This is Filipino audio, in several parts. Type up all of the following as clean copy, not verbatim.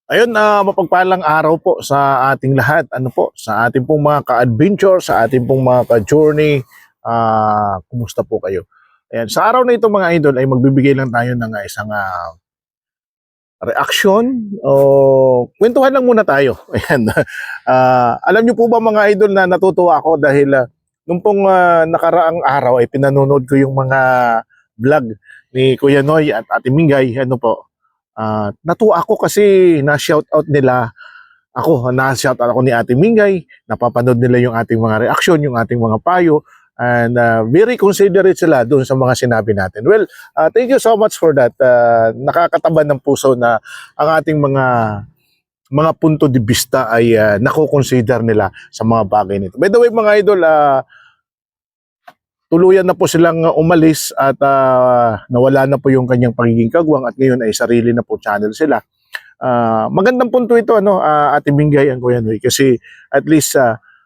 Ayun, mapagpalang araw po sa ating lahat. Ano po, sa ating pong mga ka-adventure, sa ating pong mga ka-journey. Kumusta po kayo? Ayan, sa araw na ito mga idol ay magbibigay lang tayo ng isang reaction o kwentuhan lang muna tayo. Ayan. Alam niyo po ba mga idol na natutuwa ako dahil nung pong nakaraang araw ay pinanonood ko yung mga vlog ni Kuya Noy at Ate Mingay. Ano po, natuwa ako kasi na-shoutout nila ako, na-shoutout ako ni Ate Mingay, napapanood nila yung ating mga reaction, yung ating mga payo, and very considerate sila doon sa mga sinabi natin. Well, thank you so much for that. Nakakataba ng puso na ang ating mga punto de vista ay nako-consider nila sa mga bagay nito. By the way, mga idol, tuluyan na po silang umalis at nawala na po yung kanyang pagiging kagwang at ngayon ay sarili na po channel sila. Magandang punto ito, Ate Mingay and Kuya Noy, kasi at least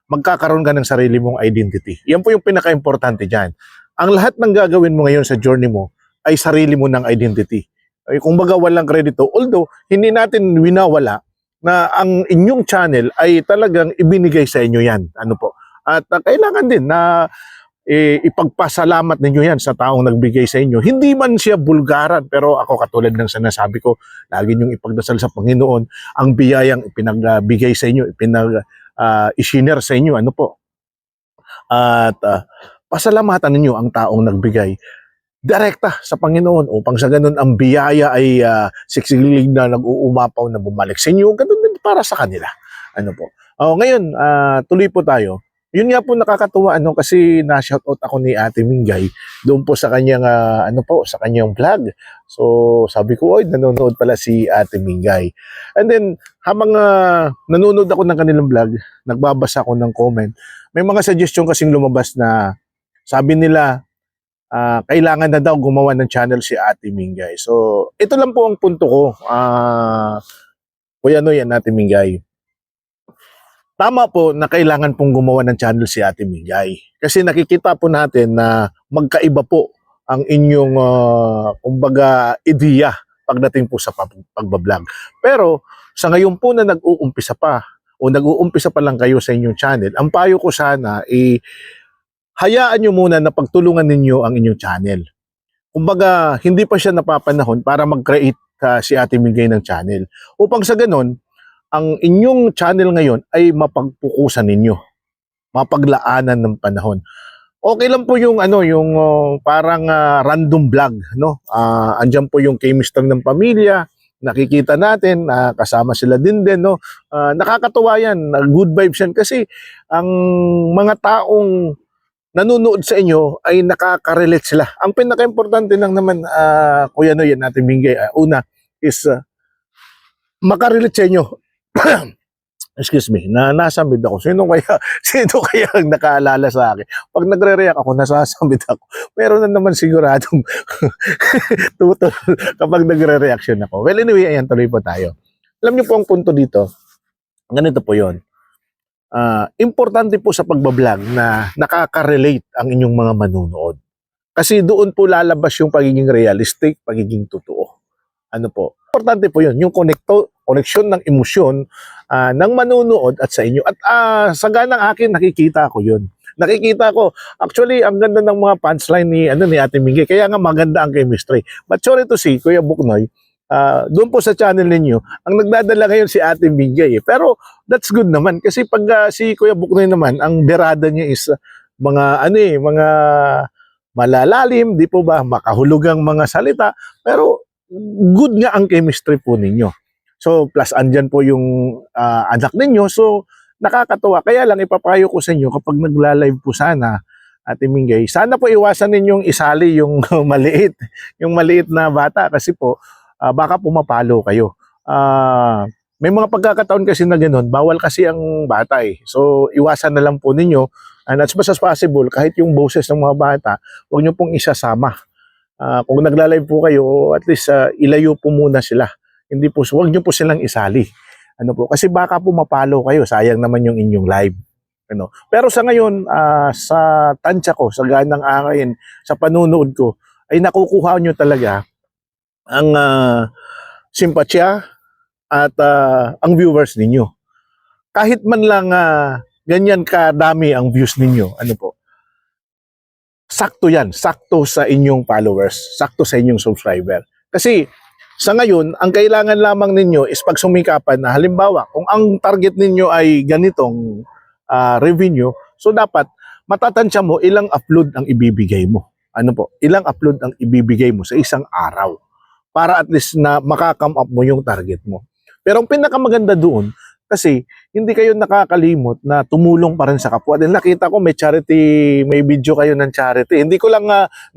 magkakaroon ka ng sarili mong identity. Yan po yung pinaka-importante dyan. Ang lahat ng gagawin mo ngayon sa journey mo ay sarili mo ng identity. Ay, kung baga walang kredito, although hindi natin winawala na ang inyong channel ay talagang ibinigay sa inyo yan. Ano po? At kailangan din na ipagpasalamat ninyo yan sa taong nagbigay sa inyo. Hindi man siya bulgaran, pero ako katulad ng sinasabi ko, lagi niyong ipagdasal sa Panginoon ang biyayang ipinagbigay sa inyo, isinare sa inyo, ano po. At pasalamatan ninyo ang taong nagbigay direkta sa Panginoon upang sa ganun ang biyaya ay siksilig na nag-uumapaw na bumalik sa inyo, ganun din para sa kanila. Ano po. Ngayon, tuloy po tayo. Yun nga po nakakatuwa kasi na-shoutout ako ni Ate Mingay doon po sa kanyang sa kanyang vlog. So sabi ko, oy, nanonood pala si Ate Mingay. And then habang nanonood ako ng kanilang vlog, nagbabasa ako ng comment. May mga suggestion kasing lumabas na sabi nila kailangan na daw gumawa ng channel si Ate Mingay. So ito lang po ang punto ko. Kuya Noy and Ate Mingay. Tama po na kailangan pong gumawa ng channel si Ate Mingay. Kasi nakikita po natin na magkaiba po ang inyong kumbaga ideya pagdating po sa pagbablog. Pero sa ngayon po na nag-uumpisa pa o nag-uumpisa pa lang kayo sa inyong channel, ang payo ko sana hayaan nyo muna na pagtulungan ninyo ang inyong channel. Kumbaga, hindi pa siya napapanahon para mag-create si Ate Mingay ng channel. Upang sa ganon, ang inyong channel ngayon ay mapagpukusan ninyo, mapaglaanan ng panahon. Okay lang po yung parang random vlog, no? Andiyan po yung chemistry ng pamilya, nakikita natin, kasama sila din, no? Nakakatuwa yan, good vibes yan kasi ang mga taong nanonood sa inyo ay nakaka-relate sila. Ang pinaka-importante lang naman, Kuya Noy, natin Mingay, una is makarelate sa inyo. Excuse me, nasamid ako. Sino kaya ang nakaalala sa akin? Pag nagre-react ako, nasasamid ako. Meron na naman siguradong tutol kapag nagre-reaction ako. Well, anyway, ayan, tuloy po tayo. Alam niyo po ang punto dito, ganito po yon. Importante po sa pagbablog na nakaka-relate ang inyong mga manunood. Kasi doon po lalabas yung pagiging realistic, pagiging totoo. Ano po? Importante po yun, yung connection ng emosyon ng manunood at sa inyo. At sa ganang akin, nakikita ko yun. Nakikita ko, actually, ang ganda ng mga punchline ni Ate Mingay. Kaya nga maganda ang chemistry. But sorry to say, Kuya Buknoy, doon po sa channel ninyo, ang nagdadala ngayon si Ate Mingay. Pero that's good naman. Kasi pag si Kuya Buknoy naman, ang berada niya is mga malalalim, di po ba, makahulugang mga salita. Pero good nga ang chemistry po ninyo. So, plus andyan po yung anak ninyo. So, nakakatuwa. Kaya lang ipapayo ko sa inyo kapag nagla-live po sana, Ate Mingay, sana po iwasan ninyong isali yung yung maliit na bata kasi po baka pumapalo kayo. May mga pagkakataon kasi na ganoon, bawal kasi ang bata eh. So, iwasan na lang po ninyo. And as much as possible, kahit yung boses ng mga bata, huwag nyo pong isasama. Kung nagla-live po kayo, at least ilayo po muna sila. Hindi po, huwag nyo po silang isali. Ano po, kasi baka po mapalo kayo, sayang naman yung inyong live. Ano. Pero sa ngayon, sa tansya ko, sa ganang akin, sa panunood ko, ay nakukuha nyo talaga ang simpatya, at ang viewers ninyo. Kahit man lang ganyan kadami ang views ninyo, ano po, sakto yan, sakto sa inyong followers, sakto sa inyong subscriber. Kasi sa ngayon, ang kailangan lamang ninyo is pag sumikapan na halimbawa, kung ang target ninyo ay ganitong revenue, so dapat matatansya mo ilang upload ang ibibigay mo. Ano po? Ilang upload ang ibibigay mo sa isang araw para at least na makakam up mo yung target mo. Pero ang pinakamaganda doon, kasi hindi kayo nakakalimot na tumulong pa rin sa kapwa. Dahil nakita ko may charity, may video kayo ng charity. Hindi ko lang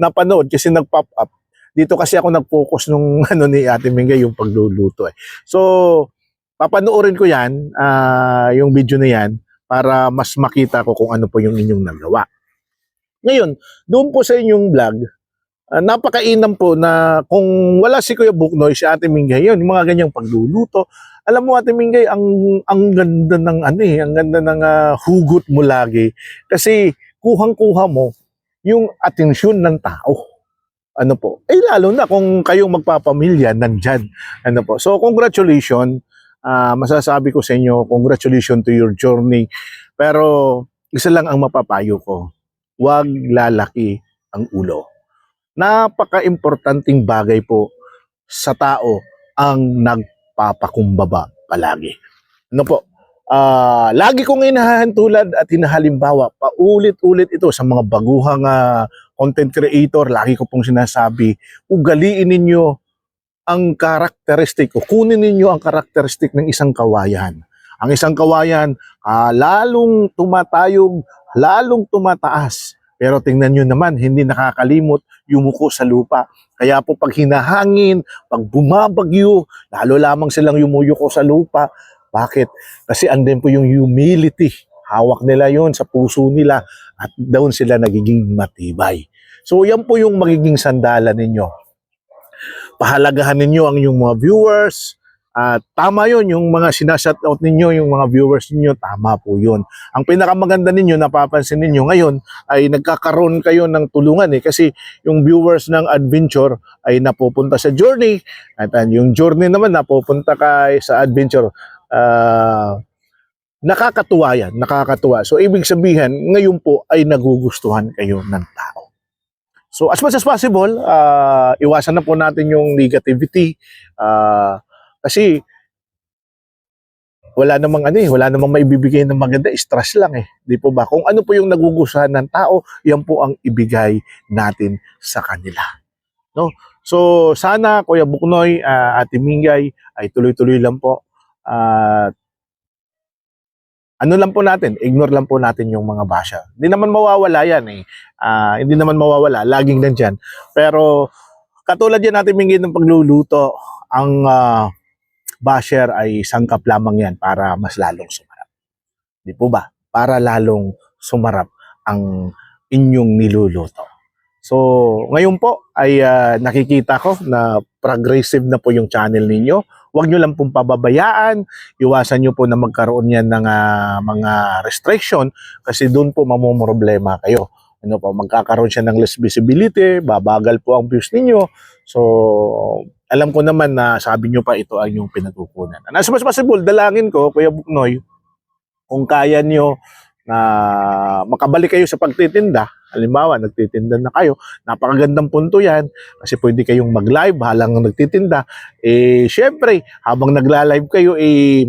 napanood kasi nag-pop up. Dito kasi ako nag-focus nung ano ni Ate Mingay, yung pagluluto eh. So, papanoorin ko yan, yung video na yan, para mas makita ko kung ano po yung inyong nagawa. Ngayon, doon po sa inyong vlog, napakainam po na kung wala si Kuya Buknoy, si Ate Mingay, yun, yung mga ganyang pagluluto. Alam mo, Ate Mingay, ang ganda ng ang ganda ng hugot mo lagi. Kasi kuhang-kuha mo yung atensyon ng tao. Ano po? Eh lalo na kung kayong magpapamilya nandyan. Ano po? So congratulations. Masasabi ko sa inyo, congratulations to your journey. Pero isa lang ang mapapayo ko. Huwag lalaki ang ulo. Napaka-importanting bagay po sa tao ang nagpapakumbaba palagi. Ano po? Lagi kong hinahantulad at hinahalimbawa, paulit-ulit ito sa mga baguhang content creator. Lagi ko pong sinasabi, ugaliin ninyo ang karakteristik o kunin ninyo ang karakteristik ng isang kawayan. Ang isang kawayan, lalong tumatayog, lalong tumataas. Pero tingnan nyo naman, hindi nakakalimot yumuko sa lupa. Kaya po pag hinahangin, pag bumabagyo, lalo lamang silang yumuyuko sa lupa. Bakit? Kasi andun po yung humility. Hawak nila yon sa puso nila at doon sila nagiging matibay. So yan po yung magiging sandalan ninyo. Pahalagahan ninyo ang inyong mga viewers. Tama yon yung mga sinashoutout ninyo, yung mga viewers ninyo, tama po yun. Ang pinakamaganda ninyo, napapansin ninyo ngayon, ay nagkakaroon kayo ng tulungan kasi yung viewers ng adventure ay napupunta sa journey, at yung journey naman napupunta sa adventure. Nakakatuwa yan, nakakatuwa. So ibig sabihin, ngayon po ay nagugustuhan kayo ng tao. So as much as possible, iwasan na po natin yung negativity. Kasi wala namang maibibigay ng maganda, stress lang Di po ba? Kung ano po yung nagugustuhan ng tao, yan po ang ibigay natin sa kanila. No? So sana Kuya Buknoy, Ate Mingay ay tuloy-tuloy lang po. Ano lang po natin, ignore lang po natin yung mga basher. Hindi naman mawawala yan hindi naman mawawala, laging nandyan. Pero katulad yan natin Mingay ng pagluluto, ang basher ay sangkap lamang yan para mas lalong sumarap. Di po ba? Para lalong sumarap ang inyong niluluto. So, ngayon po ay nakikita ko na progressive na po yung channel ninyo. Huwag nyo lang pong pababayaan. Iwasan nyo po na magkaroon yan ng mga restriction kasi doon po mamumroblema kayo. Ano po, magkakaroon siya ng less visibility, babagal po ang views ninyo. So, alam ko naman na sabi nyo pa ito ang yung pinatukunan. And as much as possible, dalangin ko, Kuya Buknoy, kung kaya nyo na makabalik kayo sa pagtitinda, halimbawa, nagtitinda na kayo, napakagandang punto yan, kasi pwede kayong mag-live halang nagtitinda. Syempre, habang nagla-live kayo,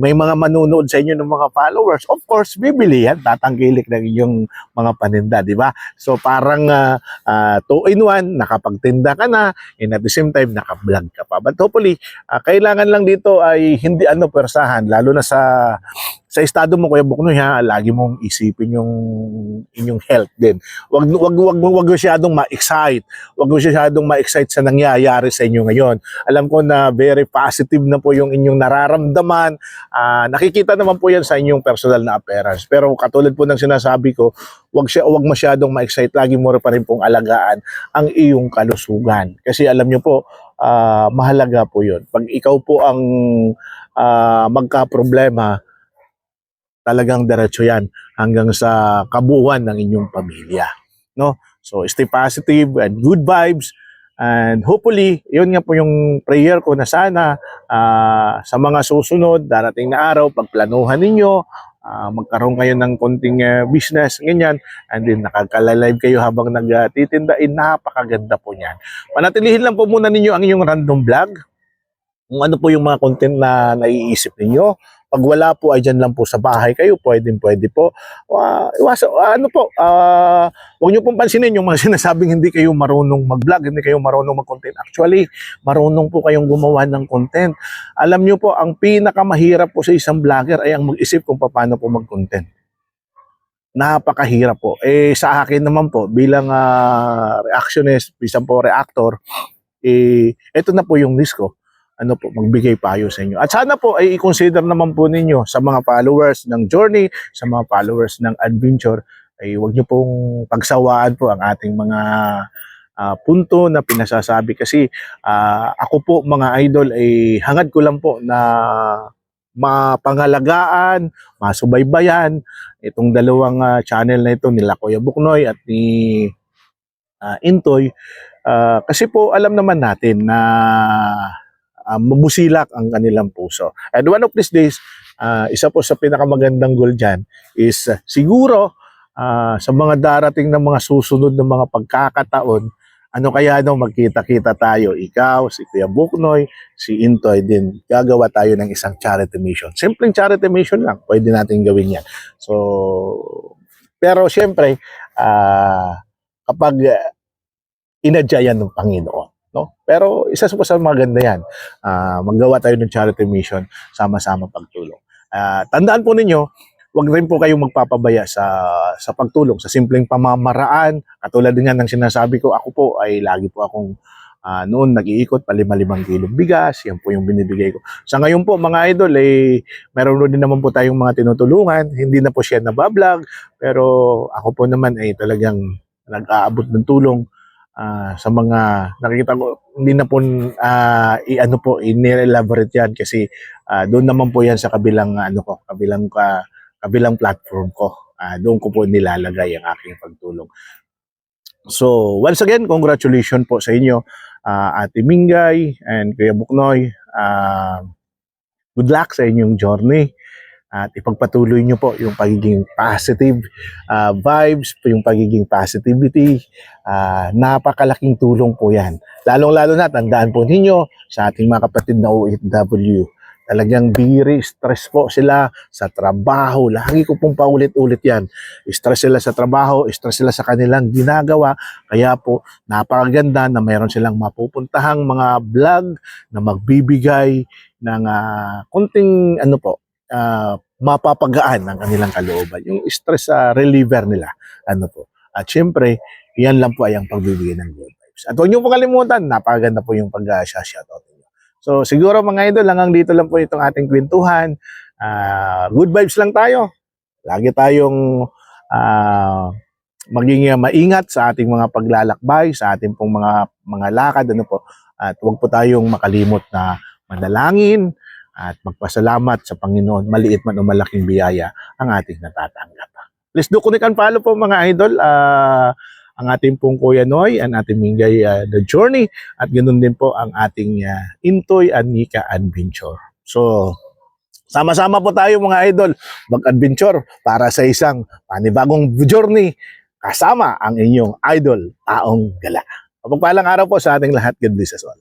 may mga manunood sa inyo ng mga followers. Of course, bibili yan, tatangkilik ng inyong mga paninda, di ba? So, parang 2-in-1, nakapagtinda ka na, and at the same time, naka-vlog ka pa. But hopefully, kailangan lang dito ay hindi persahan, lalo na sa estado mo, Kuya Buknoy, lagi mong isipin yung inyong health din. Wag masyadong ma-excite. Wag masyadong ma-excite sa nangyayari sa inyo ngayon. Alam ko na very positive na po yung inyong nararamdaman. Nakikita naman po yan sa inyong personal na appearance. Pero katulad po ng sinasabi ko, wag masyadong ma-excite. Lagi mo pa rin pong alagaan ang iyong kalusugan. Kasi alam nyo po, mahalaga po yun. Pag ikaw po ang magka-problema, talagang diretso yan hanggang sa kabuuan ng inyong pamilya. No? So stay positive and good vibes. And hopefully, yun nga po yung prayer ko na sana sa mga susunod, darating na araw, pagplanuhan ninyo, magkaroon kayo ng konting business, ganyan, and then nakakalive kayo habang nagtitinda, napakaganda po niyan. Panatilihin lang po muna ninyo ang inyong random vlog, kung ano po yung mga content na naiisip ninyo. Pag wala po ay dyan lang po sa bahay kayo, pwede po. Huwag nyo pong pansinin yung mga sinasabing hindi kayo marunong mag-vlog, hindi kayo marunong mag-content. Actually, marunong po kayong gumawa ng content. Alam nyo po, ang pinakamahirap po sa isang vlogger ay ang mag-isip kung paano po mag-content. Napakahirap po. Sa akin naman po, bilang reactionist, bisan po reactor, ito na po yung list ko. Magbigay payo sa inyo. At sana po ay i-consider naman po ninyo sa mga followers ng Journey, sa mga followers ng Adventure, ay huwag nyo pong pagsawaan po ang ating mga punto na pinasasabi. Kasi ako po mga idol, ay hangad ko lang po na mapangalagaan, masubaybayan itong dalawang channel na ito, nila Kuya Buknoy at ni Intoy. Kasi po alam naman natin na mabusilak ang kanilang puso. And one of these days, isa po sa pinakamagandang goal dyan is siguro sa mga darating na mga susunod na mga pagkakataon, magkita-kita tayo, ikaw, si Kuya Buknoy, si Intoy din, gagawa tayo ng isang charity mission. Simpleng charity mission lang, pwede natin gawin yan. So, pero siyempre, kapag inadya yan ng Panginoon. No? Pero isa po sa maganda yan, maggawa tayo ng charity mission, sama-sama pagtulong. Tandaan po ninyo, wag rin po kayong magpapabaya sa pagtulong, sa simpleng pamamaraan. Katulad din yan ng sinasabi ko, ako po ay lagi po akong noon nag-iikot pa 5 kilong bigas, yan po yung binibigay ko. Sa ngayon po mga idol, meron din naman po tayong mga tinutulungan, hindi na po siya nabablog, pero ako po naman ay talagang nag-aabot ng tulong sa mga nakikita ko. Hindi na po i-elaborate yan kasi doon naman po yan sa kabilang kabilang platform ko. Doon ko po nilalagay ang aking pagtulong. So, once again, congratulations po sa inyo, Ate Mingay and Kuya Buknoy. Good luck sa inyong journey. At ipagpatuloy nyo po yung pagiging positive vibes, yung pagiging positivity. Napakalaking tulong po yan. Lalong-lalo na, tandaan po ninyo sa ating mga kapatid na OFW. Talagang very stress po sila sa trabaho. Lagi ko pong paulit-ulit yan. Stress sila sa trabaho, stress sila sa kanilang ginagawa. Kaya po, napakaganda na mayroon silang mapupuntahang mga vlog na magbibigay ng konting mapapagaan ng kanilang kalooban. Yung stress reliever nila. At syempre, yan lang po ay ang pagbibigay ng good vibes. At huwag niyo po kalimutan, napakaganda po yung pag-shoutout niyo. So siguro mga idol, hanggang dito lang po itong ating kwentuhan. Good vibes lang tayo. Lagi tayong maging maingat sa ating mga paglalakbay, sa ating pong mga lakad. At huwag po tayong makalimot na manalangin at magpasalamat sa Panginoon, maliit man o malaking biyaya ang ating natatanggap. Please do connect and follow po mga idol, ang ating pong Kuya Noy, ang ating Mingay The Journey, at ganoon din po ang ating Intoy and Nika Adventure. So, sama-sama po tayo mga idol, mag-adventure para sa isang panibagong journey kasama ang inyong idol, Taong Gala. Mapagpalang araw po sa ating lahat. God bless us all.